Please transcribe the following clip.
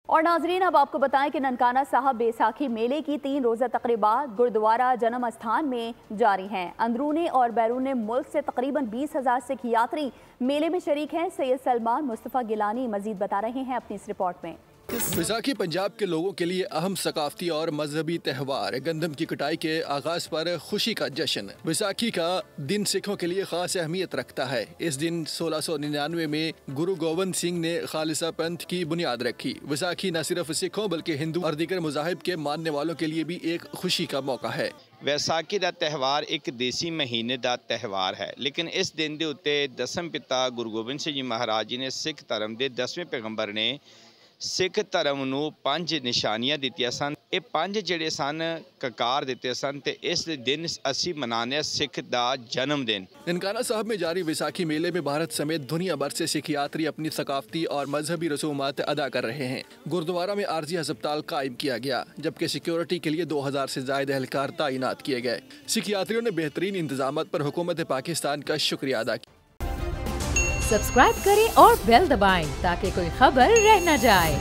और नाजरीन, अब आपको बताएं कि ननकाना साहब बैसाखी मेले की 3 रोज़ा तकरीबात गुरुद्वारा जन्म स्थान में जारी हैं। अंदरूनी और बैरून मुल्क से तकरीबन 20,000 सिख यात्री मेले में शरीक हैं। सैयद सलमान मुस्तफ़ा गिलानी मजीद बता रहे हैं अपनी इस रिपोर्ट में। बैसाखी पंजाब के लोगों के लिए अहम सकाफती और मजहबी त्यौहार। गंदम की कटाई के आगाज पर खुशी का जश्न। बैसाखी का दिन सिखों के लिए खास अहमियत रखता है। इस दिन 1699 में गुरु गोविंद सिंह ने खालिसा पंथ की बुनियाद रखी। बैसाखी न सिर्फ सिखों बल्कि हिंदू और दीगर मज़ाहिब के मानने वालों के लिए भी एक खुशी का मौका है। वैसाखी का त्यौहार एक देसी महीने का त्यौहार है, लेकिन इस दिन के उत्ते दसम पिता गुरु गोबिंद सिंह जी महाराज जी ने सिख धर्म के 10वें पैगंबर ने सिख धर्म नूं 5 निशानियां दित्तियां सन। ये 5 जिहड़े सन ककार दिते सन ते इस दिन असी मनाने सिख दा जन्म दिन। ननकाना साहब में जारी वैसाखी मेले में भारत समेत दुनिया भर से सिख यात्री अपनी सकाफती और मजहबी रसूमात अदा कर रहे हैं। गुरुद्वारा में आर्जी अस्पताल कायम किया गया, जबकि सिक्योरिटी के लिए 2000 से ज्यादा एहलकार तैनात किए गए। सिख यात्रियों ने बेहतरीन इंतजाम पर हुकूमत पाकिस्तान का शुक्रिया अदा किया। सब्सक्राइब करें और बेल दबाएं ताकि कोई खबर रह न जाए।